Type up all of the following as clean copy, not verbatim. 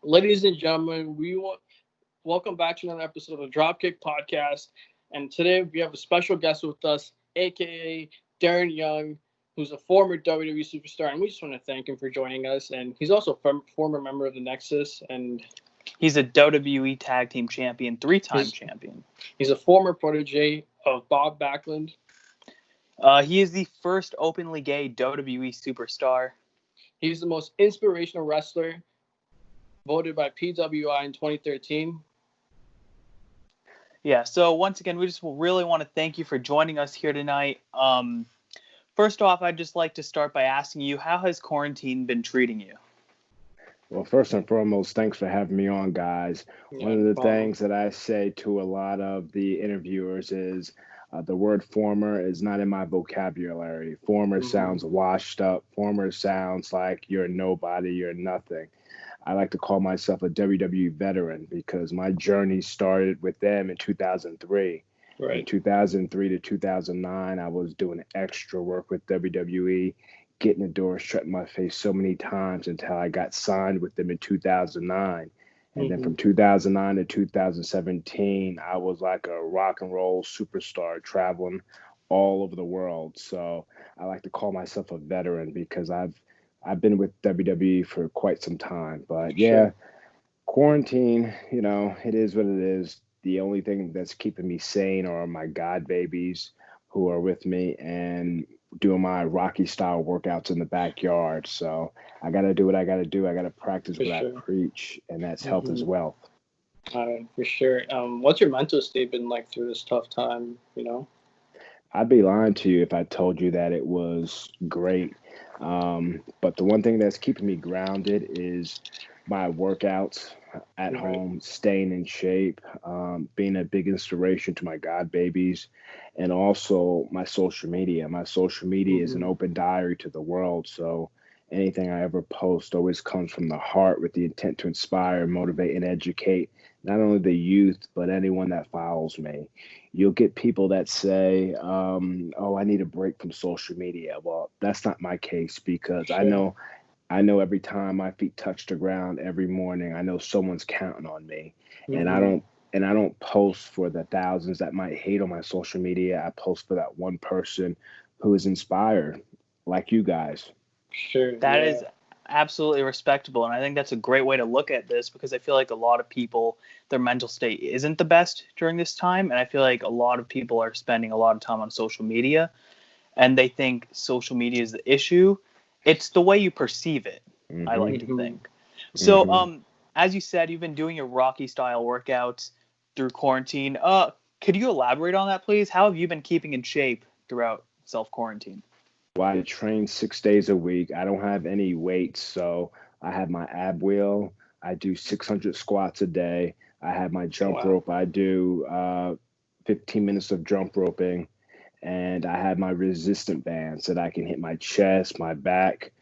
Ladies and gentlemen, welcome back to another episode of the DropKick Podcast. And today we have a special guest with us, aka Darren Young, who's a former WWE superstar, and we just want to thank him for joining us. And he's also a former member of the Nexus, and he's a WWE Tag Team Champion, three-time champion. He's a former protege of Bob Backlund. He is the first openly gay WWE superstar. He's the most inspirational wrestler, voted by PWI in 2013. Yeah, so once again, we just really want to thank you for joining us here tonight. First off, I'd just like to start by asking you, how has quarantine been treating you? Well, first and foremost, thanks for having me on, guys. One of the things that I say to a lot of the interviewers is the word former is not in my vocabulary. Former sounds washed up. Former sounds like you're nobody, you're nothing. I like to call myself a WWE veteran because my journey started with them in 2003. Right. In 2003 to 2009, I was doing extra work with WWE, getting the door shut in my face so many times until I got signed with them in 2009. And then from 2009 to 2017, I was like a rock and roll superstar traveling all over the world. So I like to call myself a veteran because I've been with WWE for quite some time. But yeah, quarantine, it is what it is. The only thing that's keeping me sane are my god babies who are with me and doing my Rocky style workouts in the backyard. So I got to do what I got to do. I got to practice what I preach, and that's health is wealth. For sure. What's your mental state been like through this tough time, I'd be lying to you if I told you that it was great. But the one thing that's keeping me grounded is my workouts at home, staying in shape, being a big inspiration to my god babies, and also my social media. My social media is an open diary to the world. So anything I ever post always comes from the heart with the intent to inspire, motivate, and educate not only the youth, but anyone that follows me. You'll get people that say, oh, I need a break from social media. Well, that's not my case because I know every time my feet touch the ground every morning, I know someone's counting on me. And I don't post for the thousands that might hate on my social media. I post for that one person who is inspired, like you guys. Sure. That is absolutely respectable, and I think that's a great way to look at this because I feel like a lot of people, their mental state isn't the best during this time, and I feel like a lot of people are spending a lot of time on social media, and they think social media is the issue. It's the way you perceive it, I like to think. So, as you said, you've been doing your Rocky style workouts through quarantine. Could you elaborate on that, please? How have you been keeping in shape throughout self-quarantine? Well, I train 6 days a week. I don't have any weights, so I have my ab wheel. I do 600 squats a day. I have my jump rope. I do 15 minutes of jump roping, and I have my resistant bands that I can hit my chest, my back.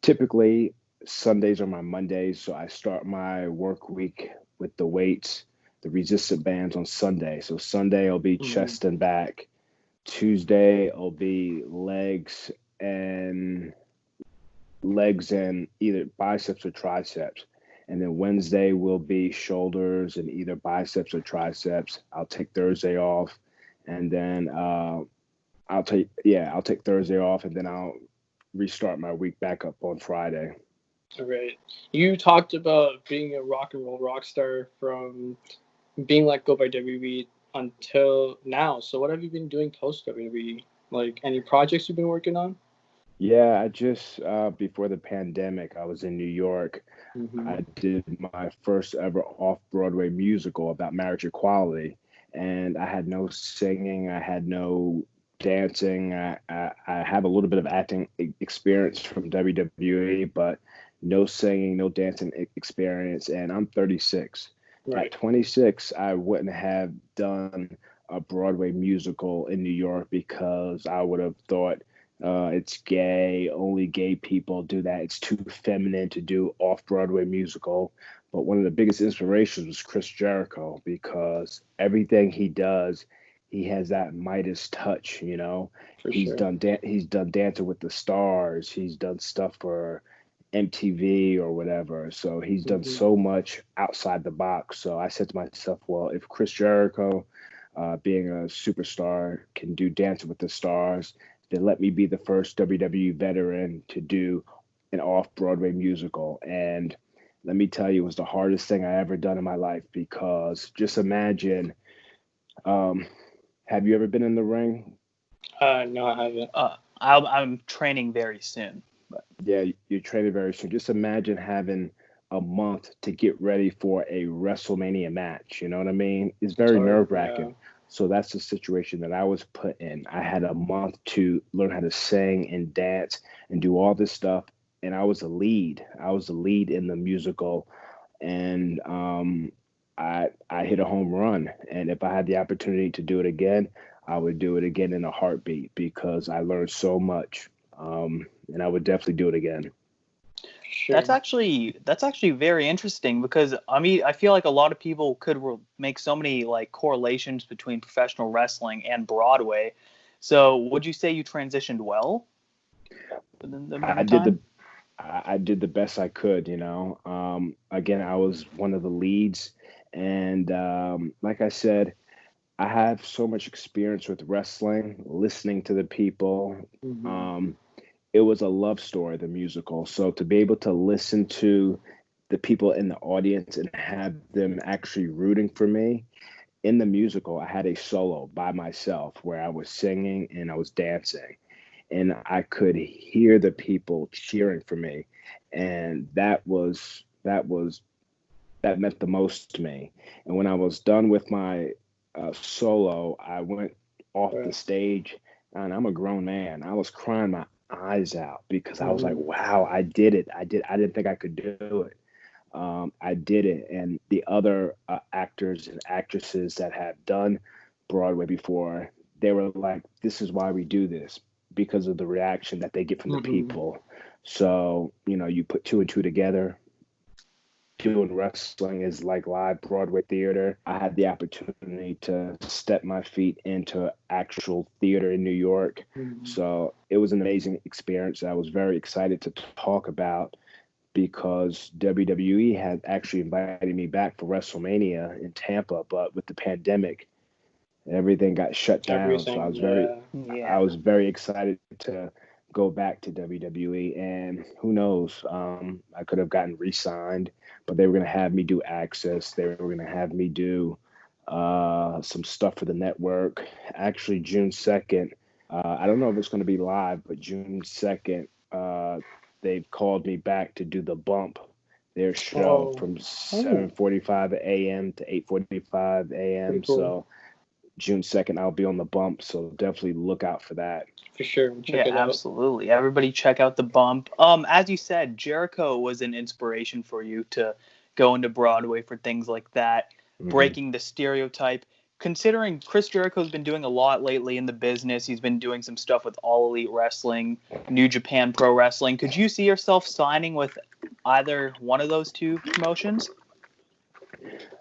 Typically, Sundays are my Mondays, so I start my work week with the weights, the resistant bands on Sunday. So Sunday will be chest and back. Tuesday will be legs and either biceps or triceps. And then Wednesday will be shoulders and either biceps or triceps. I'll take Thursday off, and then I'll take Thursday off, and then I'll restart my week back up on Friday. All right. You talked about being a rock and roll rock star from being let go by WWE until now. So what have you been doing post WWE? Like any projects you've been working on? Yeah, I just before the pandemic, I was in New York. I did my first ever off-Broadway musical about marriage equality, and I had no singing, I had no dancing. I have a little bit of acting experience from WWE, but no singing, no dancing experience, and I'm 36. Right. At 26, I wouldn't have done a Broadway musical in New York because I would have thought it's gay, only gay people do that. It's too feminine to do off-Broadway musical. But one of the biggest inspirations was Chris Jericho because everything he does, he has that Midas touch, He's done Dancing with the Stars. He's done stuff for MTV or whatever. So he's done so much outside the box. So I said to myself, well, if Chris Jericho, being a superstar, can do Dancing with the Stars, then let me be the first WWE veteran to do an off-Broadway musical. And let me tell you, it was the hardest thing I ever done in my life, because just imagine, have you ever been in the ring? No, I haven't. I'm training very soon. But. Yeah, you're training very soon. Just imagine having a month to get ready for a WrestleMania match. You know what I mean? It's very nerve-wracking. Yeah. So that's the situation that I was put in. I had a month to learn how to sing and dance and do all this stuff. And I was the lead. I was the lead in the musical. And I hit a home run. And if I had the opportunity to do it again, I would do it again in a heartbeat, because I learned so much. And I would definitely do it again. Sure. That's actually very interesting, because I mean, I feel like a lot of people could make so many like correlations between professional wrestling and Broadway. So would you say you transitioned well? I did the best I could, you know. Again, I was one of the leads, and like I said, I have so much experience with wrestling, listening to the people. It was a love story, the musical. So to be able to listen to the people in the audience and have them actually rooting for me in the musical, I had a solo by myself where I was singing and I was dancing, and I could hear the people cheering for me. And that meant the most to me. And when I was done with my solo, I went off the stage, and I'm a grown man. I was crying my eyes out, because I was like, wow, I did it. I didn't think I could do it. I did it. And the other actors and actresses that have done Broadway before, they were like, this is why we do this, because of the reaction that they get from the people. So, you know, you put two and two together. Doing wrestling is like live Broadway theater. I had the opportunity to step my feet into actual theater in New York. So it was an amazing experience. I was very excited to talk about, because WWE had actually invited me back for WrestleMania in Tampa, but with the pandemic, everything got shut down. So I was very excited to go back to WWE, and who knows, I could have gotten re-signed, but they were going to have me do Access. They were going to have me do some stuff for the network. Actually, June 2nd, I don't know if it's going to be live, but June 2nd, they've called me back to do The Bump, their show from 7:45 a.m. to 8:45 a.m. Cool. So June 2nd, I'll be on The Bump, so definitely look out for that. For sure. Check it out. Absolutely. Everybody check out The Bump. As you said, Jericho was an inspiration for you to go into Broadway for things like that, breaking the stereotype. Considering Chris Jericho's been doing a lot lately in the business, he's been doing some stuff with All Elite Wrestling, New Japan Pro Wrestling. Could you see yourself signing with either one of those two promotions?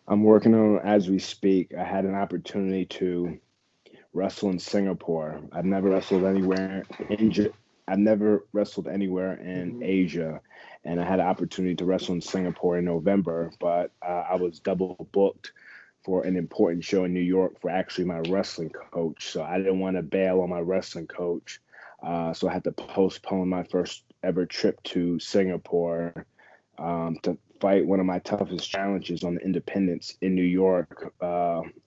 I'm working on it as we speak. I had an opportunity to wrestle in Singapore. I've never wrestled anywhere in Asia, and I had an opportunity to wrestle in Singapore in November, but I was double booked for an important show in New York for actually my wrestling coach. So I didn't want to bail on my wrestling coach. So I had to postpone my first ever trip to Singapore to fight one of my toughest challenges on the independents in New York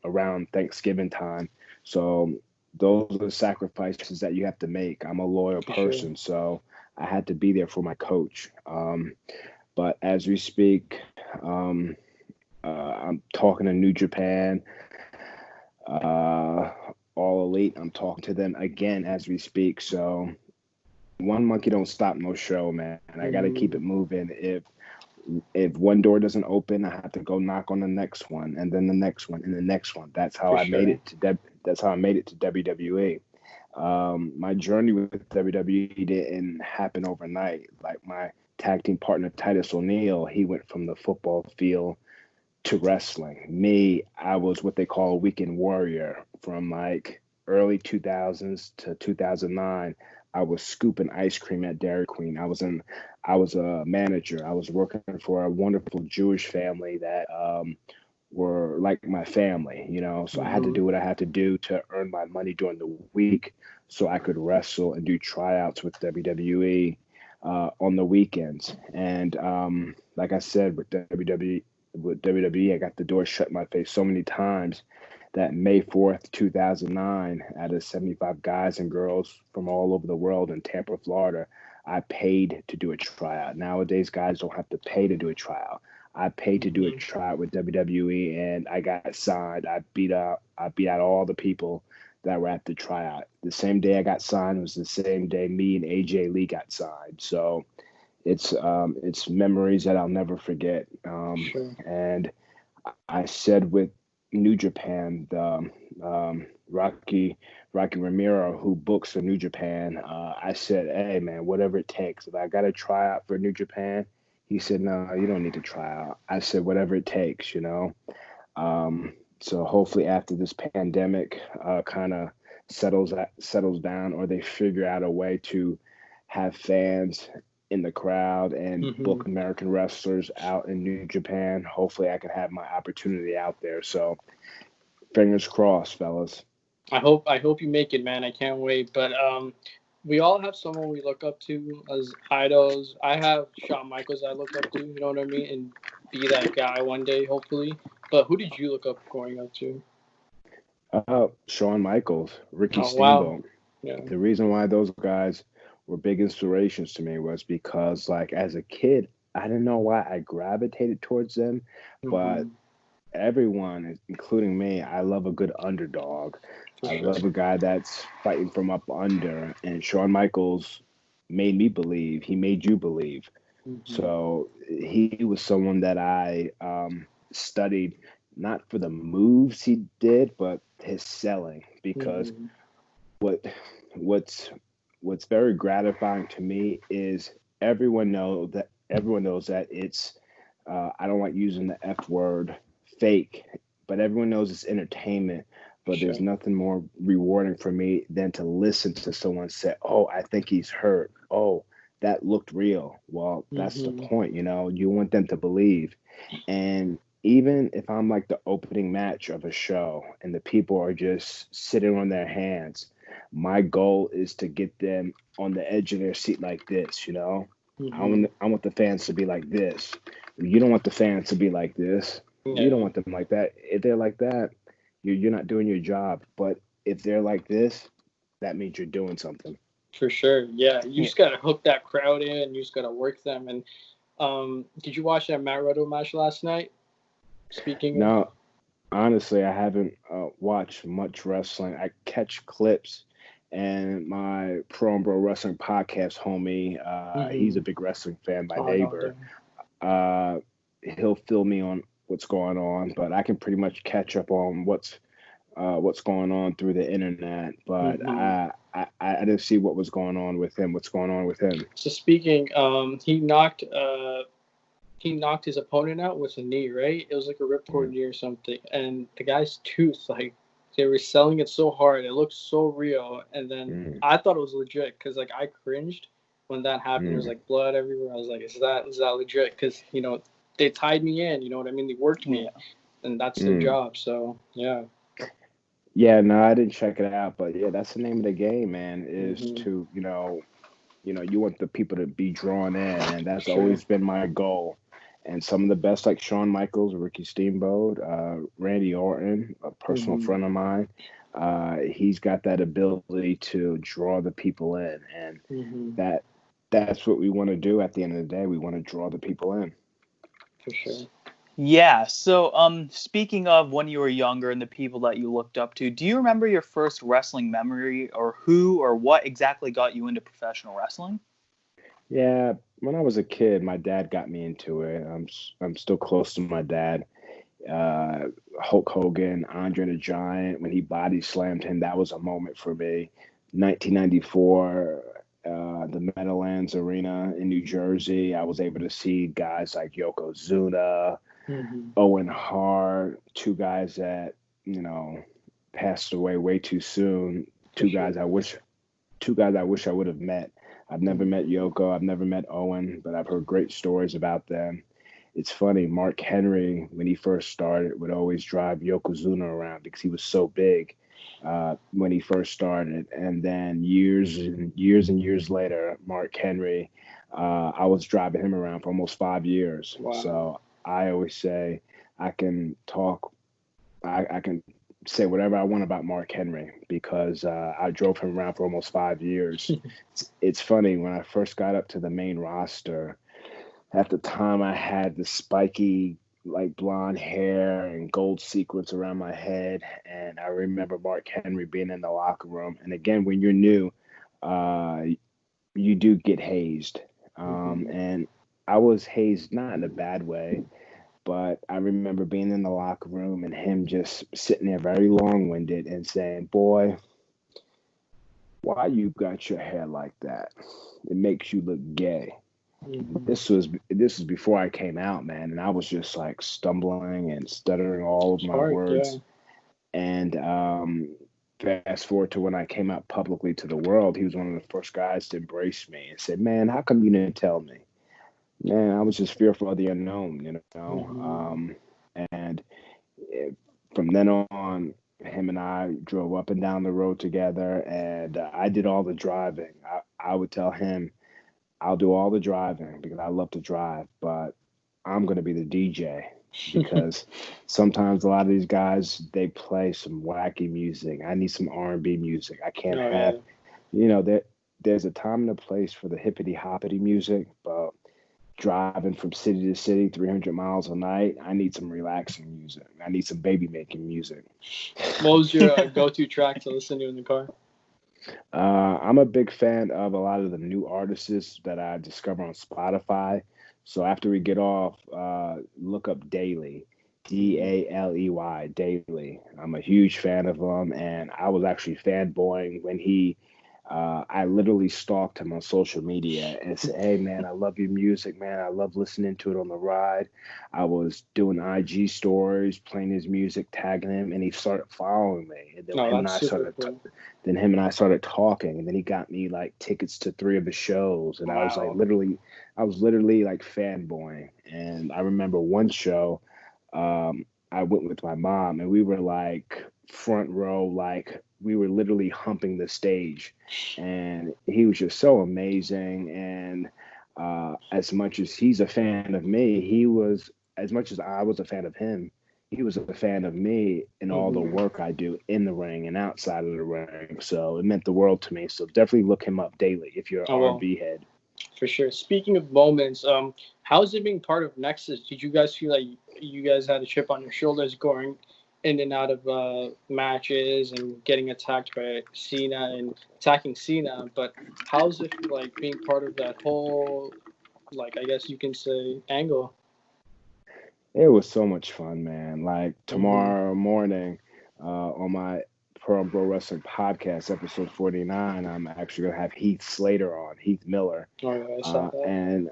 around Thanksgiving time. So those are the sacrifices that you have to make. I'm a loyal person, so I had to be there for my coach. But as we speak, I'm talking to New Japan, All Elite. I'm talking to them again as we speak. So one monkey don't stop no show, man. And I got to keep it moving. If one door doesn't open, I have to go knock on the next one, and then the next one, and the next one. That's how I made it to That's how I made it to WWE. My journey with WWE didn't happen overnight. Like my tag team partner Titus O'Neil, he went from the football field to wrestling. Me, I was what they call a weekend warrior. From like early 2000s to 2009, I was scooping ice cream at Dairy Queen. I I was a manager. I was working for a wonderful Jewish family that were like my family, you know. So I had to Mm-hmm. do what I had to do to earn my money during the week so I could wrestle and do tryouts with WWE on the weekends. And like I said, with WWE, I got the door shut in my face so many times that May 4th, 2009, out of 75 guys and girls from all over the world in Tampa, Florida, I paid to do a tryout. Nowadays, guys don't have to pay to do a tryout. I paid to do a Mm-hmm. tryout with WWE, and I got signed. I beat out all the people that were at the tryout. The same day I got signed was the same day me and AJ Lee got signed. So it's memories that I'll never forget. Sure. And I said with New Japan, the Rocky Ramiro, who books for New Japan, I said, "Hey man, whatever it takes. If I got to try out for New Japan," he said, "No, you don't need to try out." I said, "Whatever it takes, you know." Um, so hopefully after this pandemic kind of settles down, or they figure out a way to have fans in the crowd and Mm-hmm. book American wrestlers out in New Japan, hopefully I can have my opportunity out there. So fingers crossed, fellas. I hope you make it, man. I can't wait. But we all have someone we look up to as idols. I have Shawn Michaels I look up to. You know what I mean, and be that guy one day, hopefully. But who did you look up growing up to? Shawn Michaels, Ricky Oh wow, Steamboat. yeah. The reason why those guys were big inspirations to me was because, like, as a kid, I didn't know why I gravitated towards them, but Mm-hmm. everyone, including me, I love a good underdog. For I sure. love a guy that's fighting from up under. And Shawn Michaels made me believe. He made you believe. Mm-hmm. So he was someone that I studied not for the moves he did, but his selling. Because Mm-hmm. what what's what's very gratifying to me is everyone knows that it's I don't like using the F word, fake, but everyone knows it's entertainment. But there's Sure. nothing more rewarding for me than to listen to someone say, "Oh, I think he's hurt. Oh, that looked real." Well, that's the Mm-hmm. point, you know. You want them to believe. And even if I'm like the opening match of a show and the people are just sitting on their hands, my goal is to get them on the edge of their seat like this, you know. Mm-hmm. I want the fans to be like this. You don't want the fans to be like this. You don't Yeah. want them like that. If they're like that, you're not doing your job. But if they're like this, that means you're doing something. For sure. Yeah. You Yeah. just gotta hook that crowd in. And you just gotta work them. And did you watch that Matt Riddle match last night? Speaking of. Now, honestly, I haven't watched much wrestling. I catch clips, and my Pro and Bro Wrestling podcast homie, he's Mm-hmm. a big wrestling fan, my Oh no, neighbor. damn. Uh, he'll fill me on what's going on, but I can pretty much catch up on what's going on through the internet. But Mm-hmm. I didn't see what was going on with him. What's going on with him? So speaking, he knocked his opponent out with a knee, right? It was like a ripcord Mm, knee or something, and the guy's tooth, like they were selling it so hard, it looked so real, and then mm, I thought it was legit because like I cringed when that happened. There was mm, like blood everywhere. I was like, is that legit? Because they tied me in. You know what I mean? They worked Yeah. me, and that's their mm. job. So yeah. Yeah, no, I didn't check it out, but yeah, that's the name of the game, man. Is Hmm. to you want the people to be drawn in, and that's Sure. always been my goal. And some of the best, like Shawn Michaels, Ricky Steamboat, Randy Orton, a personal Hmm. friend of mine, he's got that ability to draw the people in, and Hmm. that that's what we want to do at the end of the day. We want to draw the people in. For sure. Yeah. So, speaking of when you were younger and the people that you looked up to, do you remember your first wrestling memory, or who or what exactly got you into professional wrestling? Yeah, when I was a kid, my dad got me into it. I'm still close to my dad. uh, Hulk Hogan, Andre the Giant, when he body slammed him, that was a moment for me. 1994, the Meadowlands Arena in New Jersey, I was able to see guys like Yokozuna, Hmm. Owen Hart, two guys that, you know, passed away way too soon. For sure. Two guys I wish I would have met. I've never met Yoko. I've never met Owen, but I've heard great stories about them. It's funny, Mark Henry, when he first started, would always drive Yokozuna around because he was so big when he first started. And then years later, Mark Henry, I was driving him around for almost 5 years. Wow. So I always say I can talk, I can say whatever I want about Mark Henry because I drove him around for almost 5 years. It's funny, when I first got up to the main roster, at the time I had the spiky, like blonde hair and gold sequins around my head. And I remember Mark Henry being in the locker room. And again, when you're new, you do get hazed. And I was hazed not in a bad way, but I remember being in the locker room and him just sitting there very long-winded and saying, "Boy, why you got your hair like that? It makes you look gay." This was before I came out, man, and I was just like stumbling and stuttering all of my words. Yeah. And fast forward to when I came out publicly to the world, he was one of the first guys to embrace me and said, "Man, how come you didn't tell me?" Man, I was just fearful of the unknown, you know. And from then on, him and I drove up and down the road together, and I did all the driving. I would tell him, "I'll do all the driving because I love to drive, but I'm going to be the DJ because sometimes a lot of these guys, they play some wacky music. I need some R&B music. I can't have, you know, there's a time and a place for the hippity hoppity music, but driving from city to city, 300 miles a night, I need some relaxing music. I need some baby making music." What was your go-to track to listen to in the car? I'm a big fan of a lot of the new artists that I discover on Spotify. So after we get off, look up Daily, Daley, Daily. I'm a huge fan of him, and I was actually fanboying when I literally stalked him on social media and said, "Hey, man, I love your music, man. I love listening to it on the ride." I was doing IG stories, playing his music, tagging him, and he started following me. And then him and I started talking, and then he got me like tickets to 3 of the shows, and I was literally like fanboying. And I remember one show, I went with my mom, and we were like front row, like we were literally humping the stage, and he was just so amazing. And as much as he's a fan of me, as much as I was a fan of him, he was a fan of me and all the work I do in the ring and outside of the ring. So it meant the world to me. So definitely look him up, Daily, if you're an R&B head. For sure. Speaking of moments, how's it being part of Nexus? Did you guys feel like you guys had a chip on your shoulders going in and out of matches and getting attacked by Cena and attacking Cena? But how's it like being part of that whole, like, I guess you can say, angle? It was so much fun, man. Like tomorrow morning on my Pro Wrestling Podcast, episode 49, I'm actually going to have Heath Slater on, Heath Miller. Oh, yeah, I saw that. And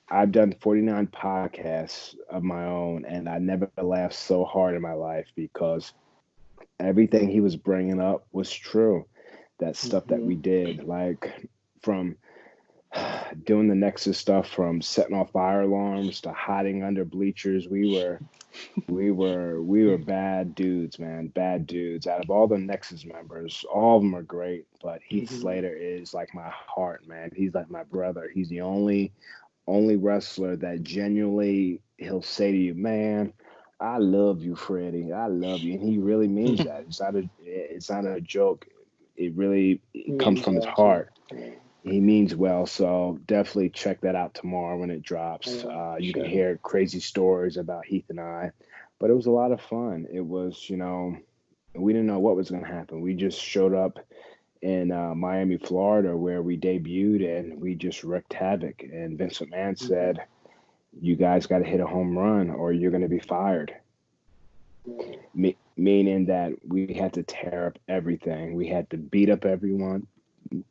I've done 49 podcasts of my own, and I never laughed so hard in my life because everything he was bringing up was true. That stuff that we did, like from doing the Nexus stuff, from setting off fire alarms to hiding under bleachers, we were bad dudes, man, bad dudes. Out of all the Nexus members, all of them are great, but Heath Slater is like my heart, man. He's like my brother. He's the only wrestler that genuinely, he'll say to you, "Man, I love you, Freddie. I love you," and he really means that. It's not a joke. It really comes from his heart. He means well, so definitely check that out tomorrow when it drops. You can hear crazy stories about Heath and I, but it was a lot of fun. It was, we didn't know what was going to happen. We just showed up in Miami, Florida, where we debuted, and we just wreaked havoc. And Vince McMahon said, "You guys got to hit a home run or you're going to be fired." Meaning that we had to tear up everything. We had to beat up everyone.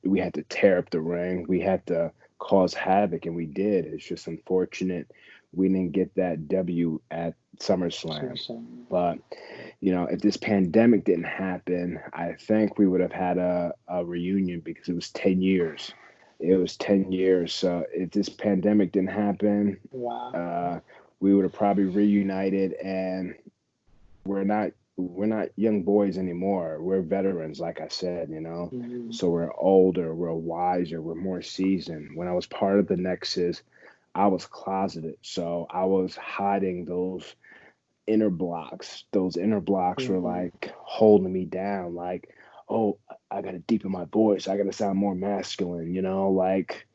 We had to tear up the ring. We had to cause havoc, and we did. It's just unfortunate we didn't get that W at SummerSlam. But, if this pandemic didn't happen, I think we would have had a reunion because it was 10 years It was 10 years. So if this pandemic didn't happen, Wow. we would have probably reunited, and we're not young boys anymore. We're veterans, like I said, Mhm. So we're older, we're wiser, we're more seasoned. When I was part of the Nexus, I was closeted. So I was hiding those inner blocks. Those inner blocks were Mhm. like holding me down, like, oh, I gotta deepen my voice. I gotta sound more masculine, like.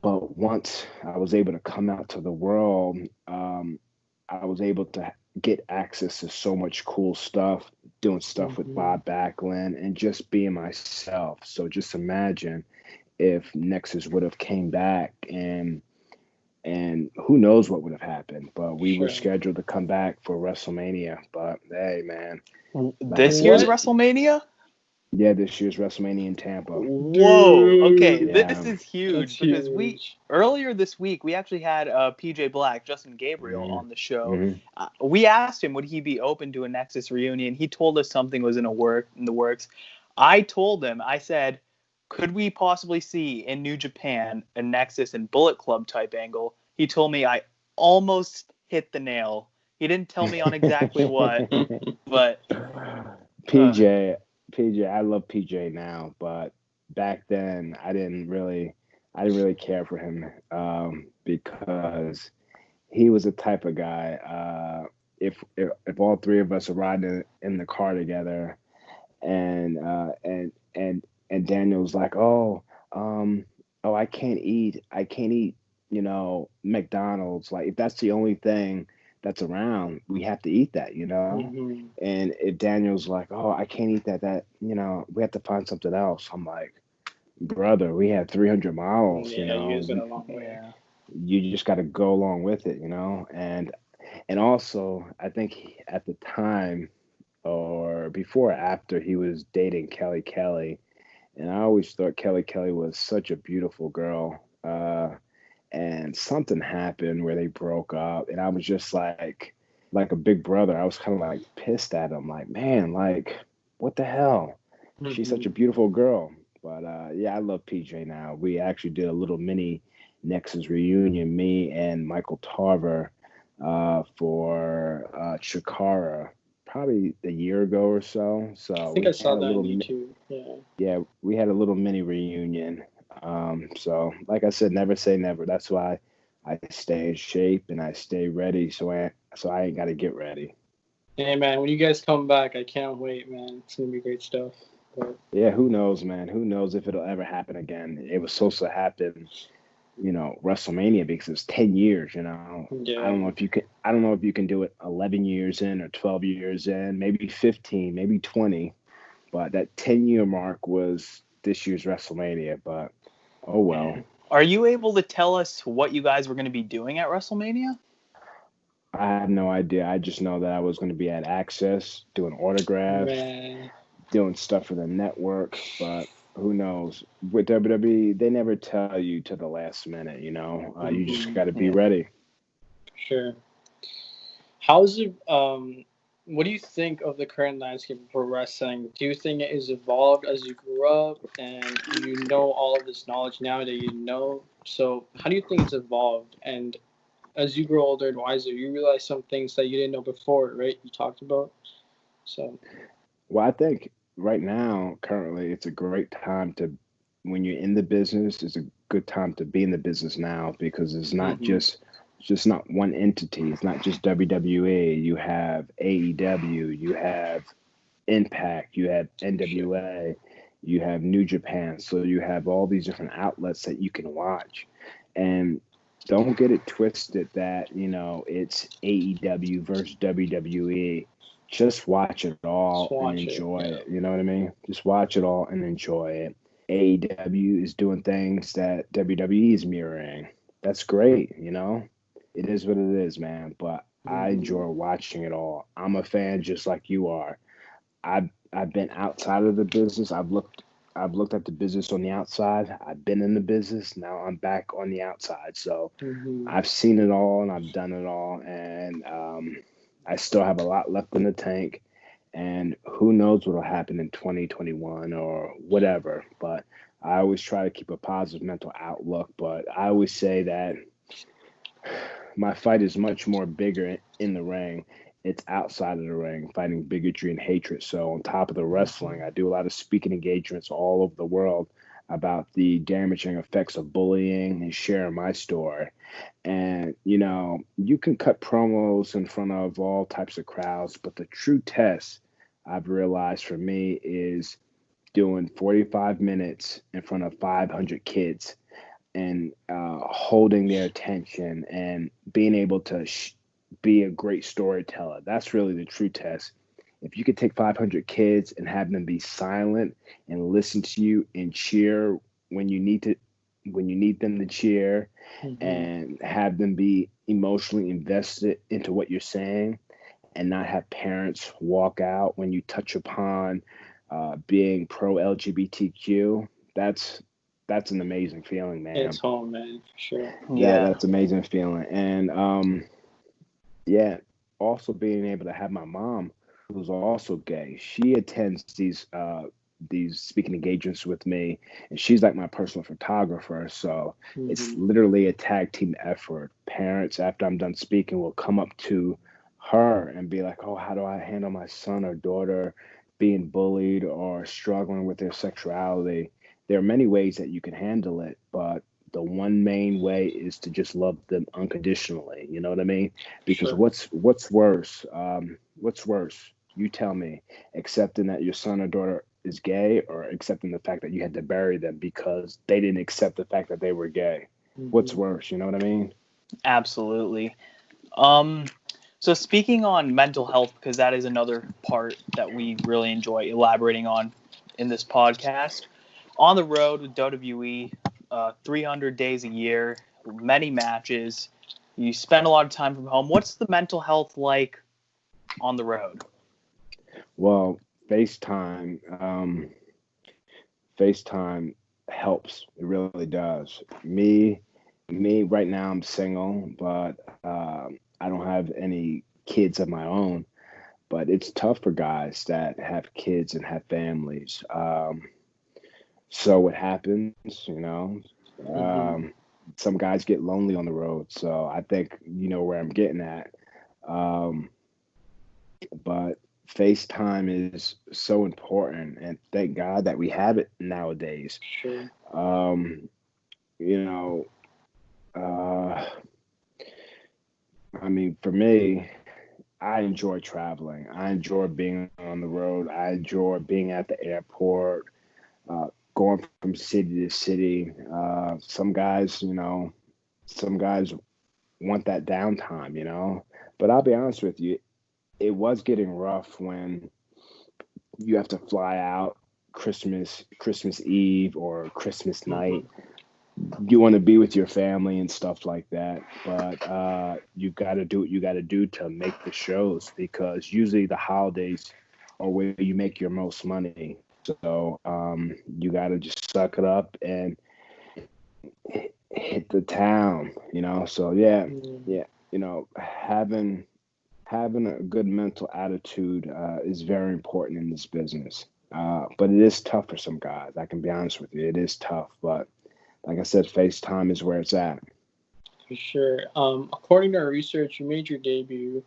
But once I was able to come out to the world, I was able to get access to so much cool stuff, doing stuff with Mhm. Bob Backlund and just being myself. So just imagine if Nexus would have came back, and who knows what would have happened. But we were Sure. scheduled to come back for WrestleMania. But hey, man, like I This year's said, What? WrestleMania? yeah, this year's WrestleMania in Tampa. Whoa. Okay, Dude, this Yeah. is that's huge because we huge. earlier this week we actually had PJ Black, Justin Gabriel Hmm. on the show. Hmm. We asked him would he be open to a Nexus reunion. He told us something was in the works. I told him, I said, could we possibly see in New Japan a Nexus and Bullet Club type angle? He told me I almost hit the nail. He didn't tell me on exactly what, but PJ, PJ, I love PJ now, but back then I didn't really care for him, because he was the type of guy. If all three of us are riding in the car together, and Daniel's like, um, oh, I can't eat, McDonald's. Like if that's the only thing that's around, we have to eat that. Mhm. And if Daniel's like, oh, I can't eat that, we have to find something else. I'm like, brother, we have 300 miles, Yeah, you guys got a long way. yeah. you just got to go along with it. And also, I think at the time, or before or after, he was dating Kelly Kelly, and I always thought Kelly Kelly was such a beautiful girl. And something happened where they broke up, and I was just like a big brother. I was kind of like pissed at him, like, man, like, what the hell? She's such a Mhm. beautiful girl. But yeah, I love PJ now. We actually did a little mini Nexus reunion, me and Michael Tarver, for Chikara, probably a year ago or so. I So think I we saw had a that on little, YouTube. Yeah. yeah, we had a little mini reunion. So like I said, never say never. That's why I stay in shape and I stay ready. So I ain't got to get ready. Hey man, when you guys come back, I can't wait, man. It's gonna be great stuff. But Yeah, who knows, man? Who knows if it'll ever happen again? It was supposed to happen, WrestleMania, because it's 10 years. I don't yeah, know if you can. I don't know if you can do it 11 years in or 12 years in, maybe 15, maybe 20. But that 10-year mark was this year's WrestleMania. But oh well. man, Are you able to tell us what you guys were going to be doing at WrestleMania? I have no idea. I just know that I was going to be at Access doing autographs, man. doing stuff for the network. But who knows? With WWE, they never tell you to the last minute. You just Hmm. got to be Yeah. ready. Sure. How's it? What do you think of the current landscape of pro wrestling? Do you think it has evolved as you grew up, and you know all of this knowledge now that you know? So, how do you think it's evolved? And as you grow older and wiser, you realize some things that you didn't know before, right? You talked about. So. Well, I think right now, currently, it's a great time to, when you're in the business, it's a good time to be in the business now, because Hmm. it's just not one entity. It's not just WWE. You have AEW, you have Impact, you have Sure. NWA, you have New Japan. So you have all these different outlets that you can watch. And don't get it twisted that, it's AEW versus WWE. Just watch it Just all and watch it. enjoy Yeah. it. You know what I mean? Just watch it all and enjoy it. AEW is doing things that WWE is mirroring. That's great. It is what it is, man. But I Hmm. enjoy watching it all. I'm a fan just like you are. I've been outside of the business. I've looked at the business on the outside. I've been in the business. Now I'm back on the outside. So Hmm. I've seen it all and I've done it all, and I still have a lot left in the tank. And who knows what'll happen in 2021 or whatever. But I always try to keep a positive mental outlook, but I always say that my fight is much more bigger in the ring. It's outside of the ring, fighting bigotry and hatred. So on top of the wrestling, I do a lot of speaking engagements all over the world about the damaging effects of bullying and sharing my story. And, you can cut promos in front of all types of crowds, but the true test I've realized for me is doing 45 minutes in front of 500 kids and holding their attention and being able to be a great storyteller. That's really the true test. If you could take 500 kids and have them be silent and listen to you and cheer when you need them to cheer, and have them be emotionally invested into what you're saying, and not have parents walk out when you touch upon being pro LGBTQ, that's an amazing feeling, man. It's home, man, for sure. Yeah, that's amazing feeling. And also being able to have my mom, who's also gay, she attends these speaking engagements with me, and she's like my personal photographer. So it's literally a tag team effort. Parents, after I'm done speaking, will come up to her and be like, "Oh, how do I handle my son or daughter being bullied or struggling with their sexuality?" There are many ways that you can handle it, but the one main way is to just love them unconditionally. You know what I mean? Because what's worse? What's worse? You tell me. Accepting that your son or daughter is gay, or accepting the fact that you had to bury them because they didn't accept the fact that they were gay. What's worse? You know what I mean? Absolutely. So speaking on mental health, because that is another part that we really enjoy elaborating on in this podcast. On the road with WWE, 300 days a year, many matches. You spend a lot of time from home. What's the mental health like on the road? Well, FaceTime helps. It really does. Me right now, I'm single, but I don't have any kids of my own. But it's tough for guys that have kids and have families. So what happens, some guys get lonely on the road. So I think you know where I'm getting at. But FaceTime is so important, and thank God that we have it nowadays. Sure. I mean, for me, I enjoy traveling. I enjoy being on the road. I enjoy being at the airport, going from city to city. Some guys want that downtime, But I'll be honest with you, it was getting rough when you have to fly out Christmas Eve or Christmas night. You want to be with your family and stuff like that, but you've got to do what you got to do to make the shows, because usually the holidays are where you make your most money. So you got to just suck it up and hit the town, So having a good mental attitude is very important in this business. But it is tough for some guys. I can be honest with you, it is tough, but like I said, FaceTime is where it's at. For sure. According to our research, you made your debut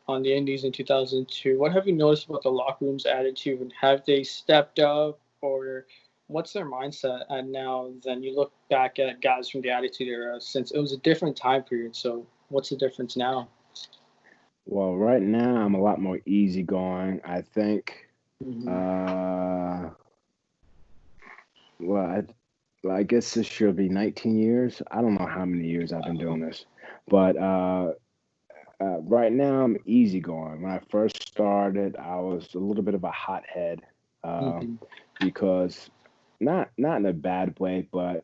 on the Indies in 2002. What have you noticed about the locker room's attitude? And have they stepped up, or what's their mindset at now than you look back at guys from the Attitude Era, since it was a different time period? So what's the difference now? Well, right now I'm a lot more easygoing, I think. I guess this year will be 19 years. I don't know how many years I've been doing this, but right now I'm easygoing. When I first started, I was a little bit of a hothead because not in a bad way, but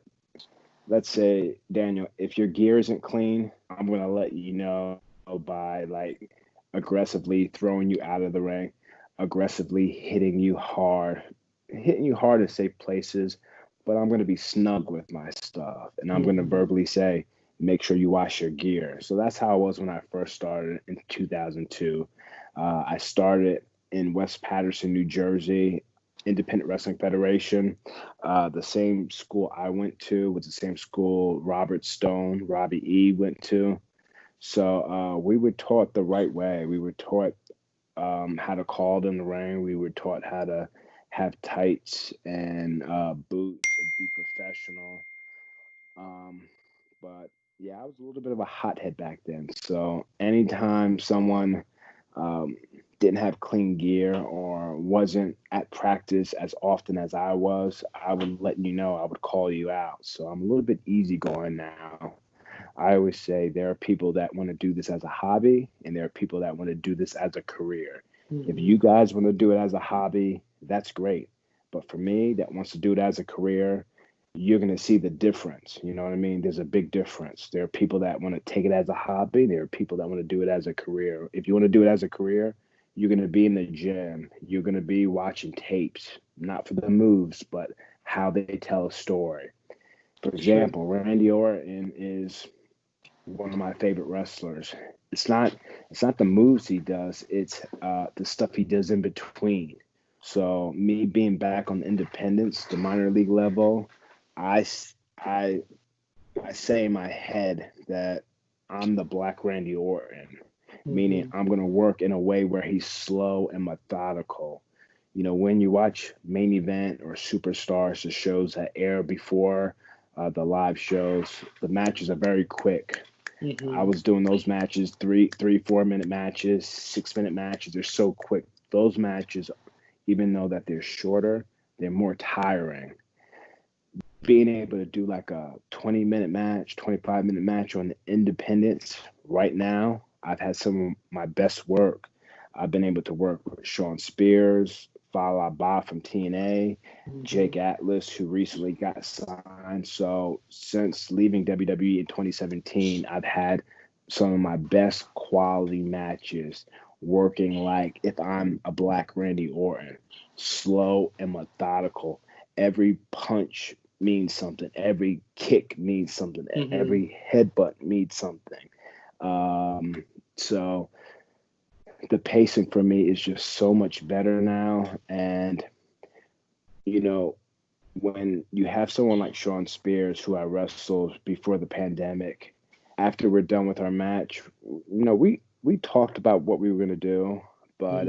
let's say, Daniel, if your gear isn't clean, I'm going to let you know by like aggressively throwing you out of the ring, aggressively hitting you hard in safe places. But I'm going to be snug with my stuff, and I'm going to verbally say, make sure you wash your gear. So that's how it was when I first started in 2002. I started in West Patterson, New Jersey. Independent Wrestling Federation. The same school I went to was the same school Robert Stone, Robbie E. went to. So we were taught the right way. We were taught how to call in the ring. We were taught how to have tights and boots and be professional. But yeah, I was a little bit of a hothead back then. So anytime someone didn't have clean gear or wasn't at practice as often as I was, I would let you know. I would call you out. So I'm a little bit easygoing now. I always say there are people that want to do this as a hobby, and there are people that want to do this as a career. If you guys want to do it as a hobby, that's great. But for me, that wants to do it as a career, you're going to see the difference. You know what I mean? There's a big difference. There are people that want to take it as a hobby. There are people that want to do it as a career. If you want to do it as a career, you're going to be in the gym. You're going to be watching tapes, not for the moves, but how they tell a story. For example, Randy Orton is one of my favorite wrestlers. It's not the moves he does, it's the stuff he does in between. So me being back on independence, the minor league level, I say in my head that I'm the Black Randy Orton, meaning I'm going to work in a way where he's slow and methodical. You know, when you watch Main Event or Superstars, the shows that air before the live shows, the matches are very quick. I was doing those matches, 4 minute matches, 6 minute matches. They're so quick. Those matches, even though that they're shorter, they're more tiring. Being able to do like a 20-minute match, 25-minute match on the independents right now, I've had some of my best work. I've been able to work with Sean Spears, Fala Ba from TNA, Jake Atlas, who recently got signed. So since leaving WWE in 2017, I've had some of my best quality matches working like if I'm a Black Randy Orton, slow and methodical. Every punch means something. Every kick means something. Every headbutt means something. So the pacing for me is just so much better now. And, you know, when you have someone like Sean Spears, who I wrestled before the pandemic, after we're done with our match, you know, we talked about what we were going to do, but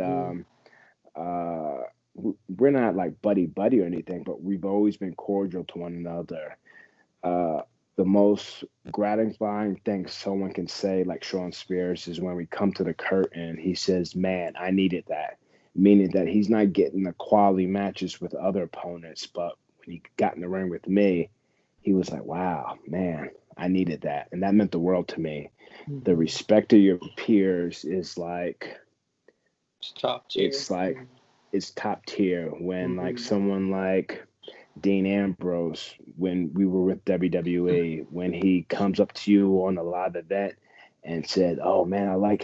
we're not like buddy or anything, but we've always been cordial to one another. The most gratifying thing someone can say, like Sean Spears, is when we come to the curtain, he says, "Man, I needed that," meaning that he's not getting the quality matches with other opponents, but when he got in the ring with me, he was like, "Wow, man, I needed that," and that meant the world to me. The respect of your peers is like, it's top tier. It's like it's top tier. When like someone like Dean Ambrose, when we were with WWE, when he comes up to you on a live event and said, "Oh man, I like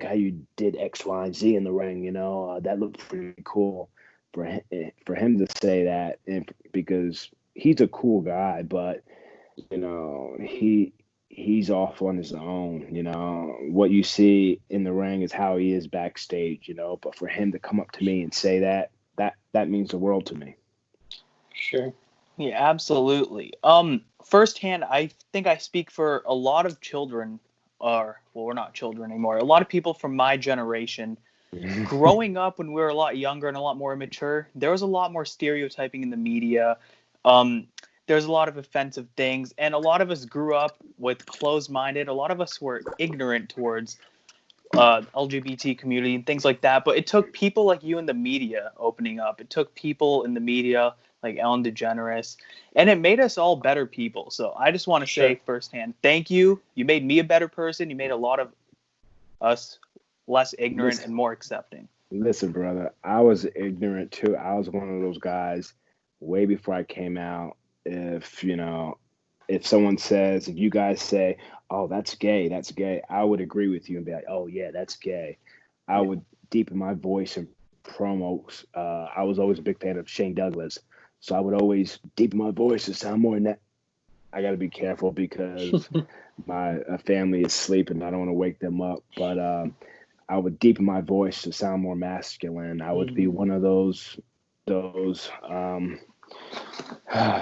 how you did X, Y, and Z in the ring. You know, that looked pretty cool." For him to say that, and because he's a cool guy, but you know he's off on his own. You know, what you see in the ring is how he is backstage. You know, but for him to come up to me and say that means the world to me. Sure. Yeah, absolutely. Firsthand, I think I speak for a lot of children, or well, we're not children anymore. A lot of people from my generation, growing up when we were a lot younger and a lot more immature, there was a lot more stereotyping in the media. There's a lot of offensive things, and a lot of us grew up with closed-minded. A lot of us were ignorant towards LGBT community and things like that. But it took people like you in the media opening up. It took people in the media like Ellen DeGeneres, and it made us all better people. So I just want to say firsthand, thank you. You made me a better person. You made a lot of us less ignorant and more accepting. Listen, brother, I was ignorant too. I was one of those guys way before I came out. If someone says, if you guys say, "Oh, that's gay," I would agree with you and be like, "Oh yeah, that's gay." I would deepen my voice in promos. I was always a big fan of Shane Douglas, so I would always deepen my voice to sound more. I got to be careful because my family is sleeping. I don't want to wake them up, but I would deepen my voice to sound more masculine. I would be one of those those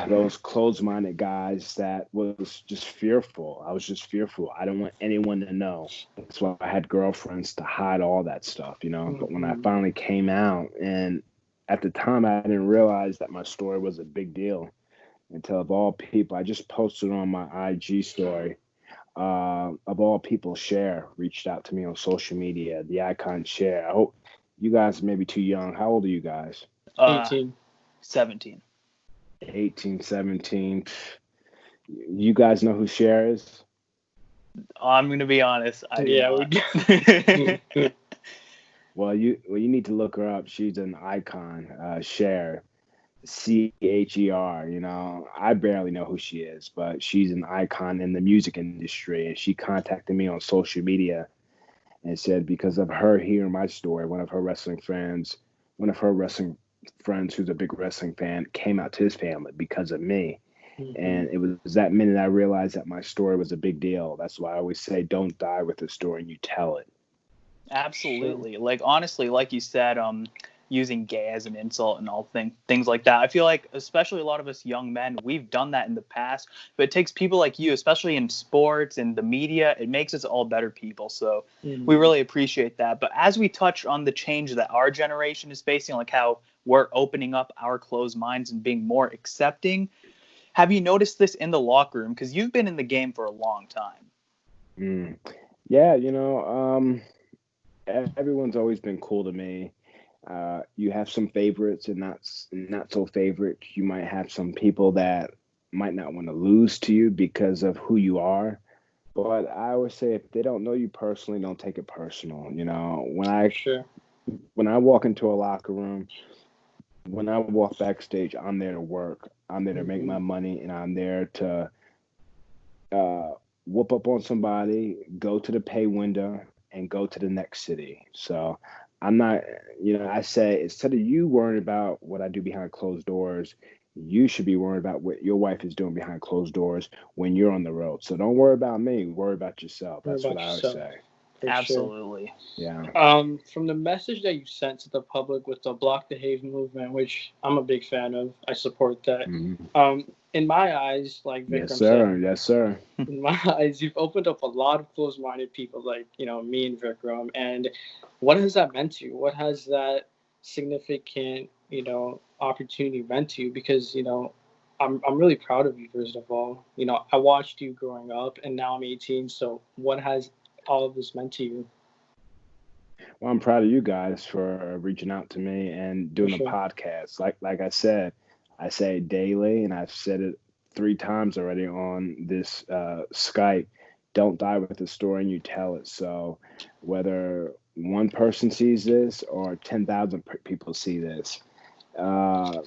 those closed-minded guys that was just fearful. I was just fearful. I don't want anyone to know. That's why I had girlfriends to hide all that stuff, you know. But when I finally came out, and at the time I didn't realize that my story was a big deal until, of all people, I just posted on my IG story. Of all people, Cher reached out to me on social media. The icon Cher. I hope you guys may be too young. How old are you guys? 18. 17. 18, 17. You guys know who Cher is? I'm gonna be honest. I do not. Well, you need to look her up. She's an icon. Cher, Cher. You know, I barely know who she is, but she's an icon in the music industry. And she contacted me on social media and said, because of her hearing my story, one of her wrestling friends who's a big wrestling fan came out to his family because of me. And it was that minute I realized that my story was a big deal. That's why I always say, don't die with the story, and you tell it. Absolutely. Like, honestly, like you said, using gay as an insult and all things like that. I feel like, especially a lot of us young men, we've done that in the past, but it takes people like you, especially in sports and the media, it makes us all better people. So we really appreciate that. But as we touch on the change that our generation is facing, like how we're opening up our closed minds and being more accepting, have you noticed this in the locker room? Because you've been in the game for a long time. Yeah, you know, everyone's always been cool to me. You have some favorites and not so favorites. You might have some people that might not want to lose to you because of who you are. But I always say, if they don't know you personally, don't take it personal. You know, when I walk into a locker room, when I walk backstage, I'm there to work. I'm there to make my money, and I'm there to whoop up on somebody, go to the pay window, and go to the next city. So I'm not, you know, I say, instead of you worrying about what I do behind closed doors, you should be worried about what your wife is doing behind closed doors when you're on the road. So don't worry about me. Worry about yourself. That's what I always say. Absolutely. Yeah. From the message that you sent to the public with the Block the Hate movement, which I'm a big fan of, I support that. In my eyes, like Vikram said, yes, sir. In my eyes, you've opened up a lot of closed-minded people, like, you know, me and Vikram. And what has that meant to you? What has that significant, you know, opportunity meant to you? Because, you know, I'm really proud of you, first of all. You know, I watched you growing up, and now I'm 18. So what has all of this meant to you? Well, I'm proud of you guys for reaching out to me and doing a podcast. Like I said, I say it daily, and I've said it 3 times already on this Skype. Don't die with the story, and you tell it. So whether one person sees this or 10,000 people see this, a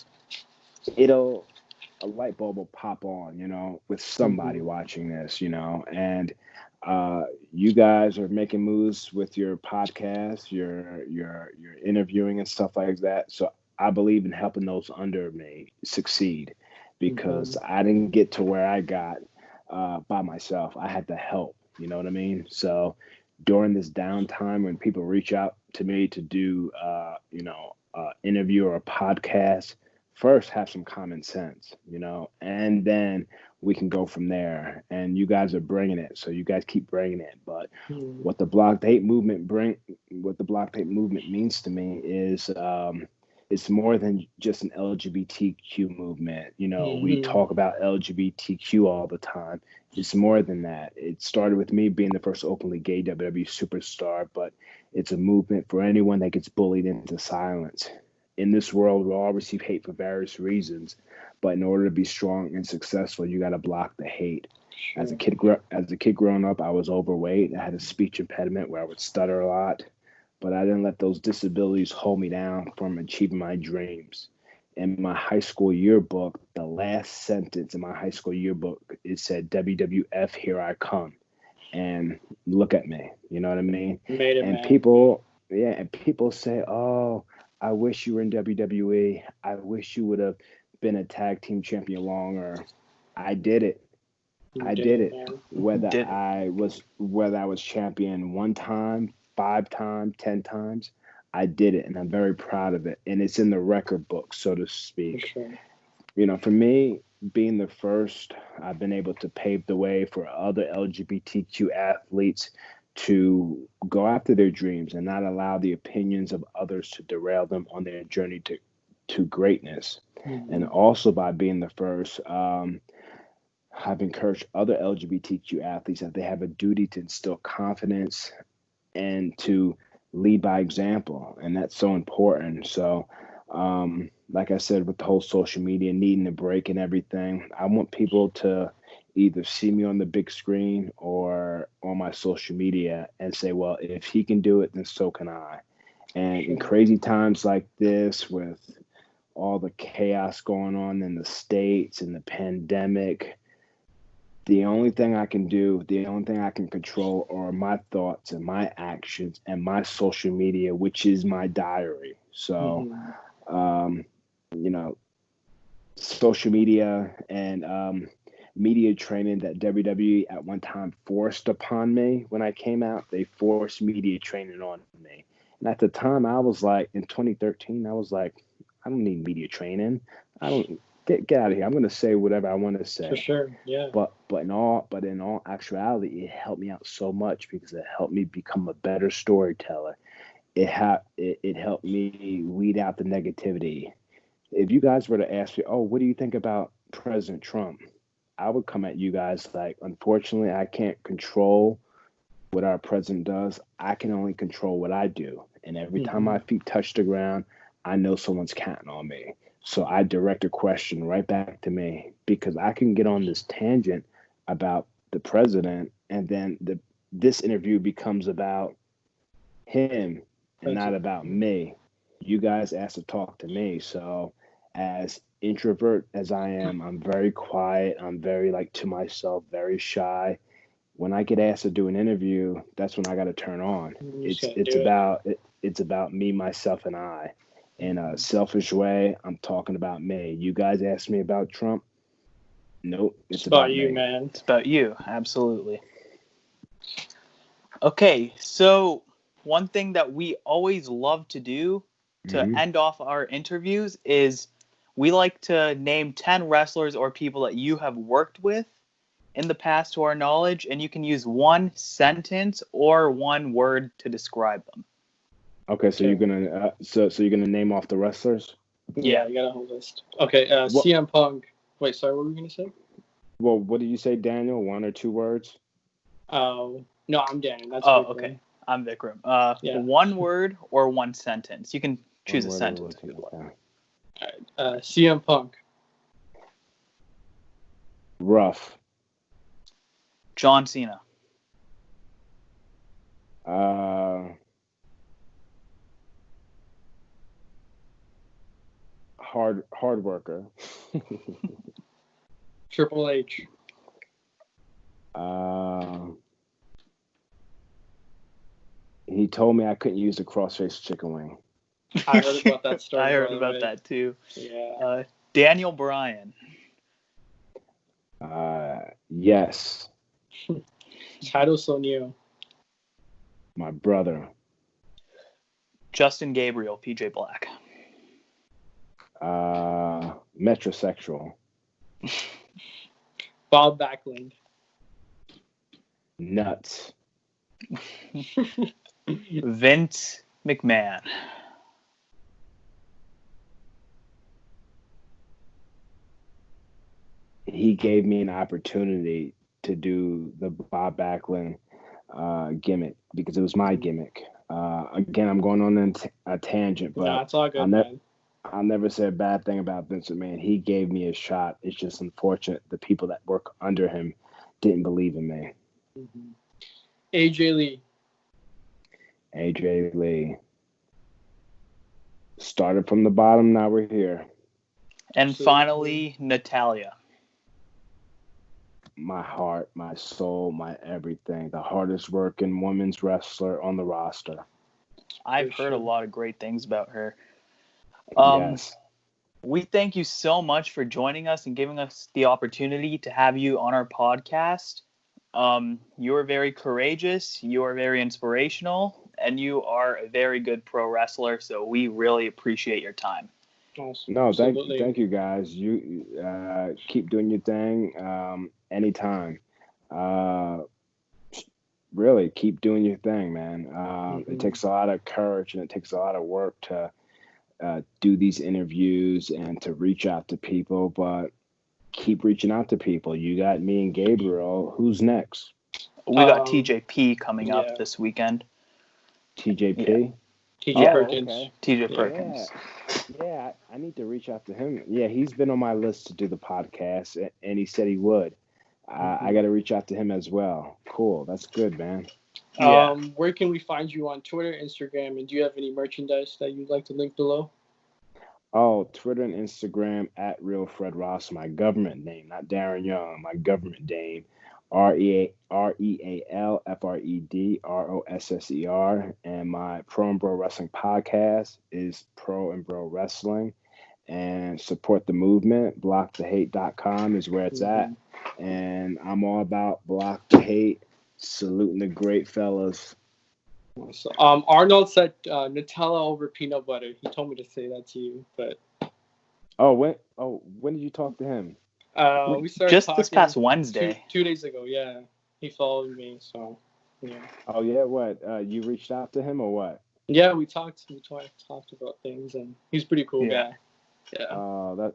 light bulb will pop on, you know, with somebody watching this, you know, and you guys are making moves with your podcast, your interviewing and stuff like that. So I believe in helping those under me succeed, because I didn't get to where I got by myself. I had to help, you know what I mean? So during this downtime, when people reach out to me to do, interview or a podcast, first have some common sense, you know, and then we can go from there. And you guys are bringing it, so you guys keep bringing it. But what the Block the Hate movement means to me is it's more than just an LGBTQ movement. You know, we talk about LGBTQ all the time. It's more than that. It started with me being the first openly gay WWE superstar, but it's a movement for anyone that gets bullied into silence. In this world, we all receive hate for various reasons, but in order to be strong and successful, you got to block the hate. As a kid growing up, I was overweight. I had a speech impediment where I would stutter a lot, but I didn't let those disabilities hold me down from achieving my dreams. In my high school yearbook, the last sentence in my high school yearbook, it said, "WWF, here I come." And look at me, you know what I mean? People say, "Oh, I wish you were in WWE. I wish you would have been a tag team champion longer." I did it. Whether I was champion 1 time, 5 times, 10 times, I did it, and I'm very proud of it. And it's in the record book, so to speak. For sure. You know, for me, being the first, I've been able to pave the way for other LGBTQ athletes to go after their dreams and not allow the opinions of others to derail them on their journey to greatness. Mm-hmm. And also by being the first, I've encouraged other LGBTQ athletes that they have a duty to instill confidence and to lead by example. And that's so important. So, like I said, with the whole social media needing a break and everything, I want people to either see me on the big screen or on my social media and say, well, if he can do it, then so can I. And in crazy times like this, with all the chaos going on in the States and the pandemic, the only thing I can do, the only thing I can control are my thoughts and my actions and my social media, which is my diary. So, you know, social media and media training that WWE at one time forced upon me when I came out, they forced media training on me. And at the time, I was like, in 2013, I was like, I don't need media training. I don't. Get out of here. I'm going to say whatever I want to say. For sure, yeah. But in all actuality, it helped me out so much because it helped me become a better storyteller. It helped me weed out the negativity. If you guys were to ask me, oh, what do you think about President Trump? I would come at you guys like, unfortunately, I can't control what our president does. I can only control what I do. And every time my feet touch the ground, I know someone's counting on me. So I direct a question right back to me because I can get on this tangent about the president, and then this interview becomes about him and not about me. You guys asked to talk to me. So as introvert as I am, I'm very quiet. I'm very to myself, very shy. When I get asked to do an interview, that's when I got to turn on. It's about me, myself, and I. In a selfish way, I'm talking about me. You guys asked me about Trump. Nope, it's about you, me. man. It's about you, absolutely. Okay, so one thing that we always love to do to end off our interviews is we like to name 10 wrestlers or people that you have worked with in the past to our knowledge, and you can use one sentence or one word to describe them. Okay, so you're gonna so you're gonna name off the wrestlers? Yeah, you got a whole list. Okay, CM Punk. Wait, sorry, what were you gonna say? Well, what did you say, Daniel? One or two words? Oh, no, I'm Darren. That's Vikram. Okay. I'm Vikram. One word or one sentence. You can choose a sentence. Okay. All right, CM Punk. Rough. John Cena. Hard worker. Triple H. He told me I couldn't use the crossface chicken wing. I heard about that story. I heard about that too. Yeah. Daniel Bryan. Yes. Titus O'Neil. My brother. Justin Gabriel, PJ Black. Metrosexual. Bob Backlund. Nuts. Vince McMahon. He gave me an opportunity to do the Bob Backlund gimmick because it was my gimmick. Again, I'm going on a tangent, but no, it's all good, man. I'll never say a bad thing about Vince McMahon. He gave me a shot. It's just unfortunate the people that work under him didn't believe in me. AJ Lee. AJ Lee. Started from the bottom, now we're here. And finally, Natalya. My heart, my soul, my everything. The hardest working women's wrestler on the roster. I've heard a lot of great things about her. Yes. We thank you so much for joining us and giving us the opportunity to have you on our podcast. You are very courageous. You are very inspirational. and you are a very good pro wrestler, so we really appreciate your time. No, thank you guys. You keep doing your thing anytime. Really, keep doing your thing, man. It takes a lot of courage and it takes a lot of work to do these interviews and to reach out to people, but keep reaching out to people. You got me and Gabriel. Who's next? We got TJP coming up this weekend. TJP? TJ Perkins. Okay. TJ Perkins. Yeah, I need to reach out to him. Yeah, he's been on my list to do the podcast, and he said he would. I got to reach out to him as well. Cool. That's good, man. Where can we find you on Twitter, Instagram, and do you have any merchandise that you'd like to link below? Oh, Twitter and Instagram at Real Fred Ross, my government name, not Darren Young, my government name. RealFredRossser, and my Pro and Bro Wrestling podcast is Pro and Bro Wrestling. And support the movement. BlockTheHate.com is where it's at. And I'm all about Block the Hate, saluting the great fellas. So, Arnold said Nutella over peanut butter. He told me to say that to you, but. When did you talk to him? We started just talking this past Wednesday. 2 days ago, yeah. He followed me, so yeah. Oh yeah, what? You reached out to him or what? Yeah, we talked about things, and he's a pretty cool guy. Yeah. Oh,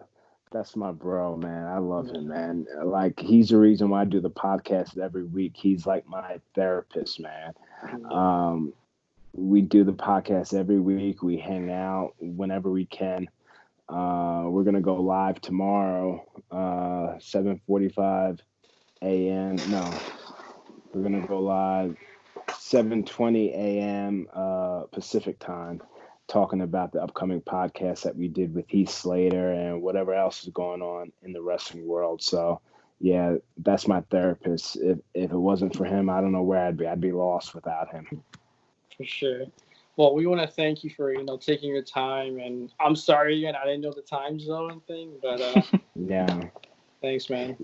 that's my bro, man. I love him, man. Like, he's the reason why I do the podcast every week. He's like my therapist, man. We do the podcast every week. We hang out whenever we can. We're gonna go live tomorrow, 7:45 a.m. No, we're gonna go live 7:20 a.m. Pacific time, talking about the upcoming podcast that we did with Heath Slater and whatever else is going on in the wrestling world. So, yeah, that's my therapist. If it wasn't for him, I don't know where I'd be. I'd be lost without him. For sure. Well, we want to thank you for, taking your time, and I'm sorry again, I didn't know the time zone thing, but yeah. Thanks, man.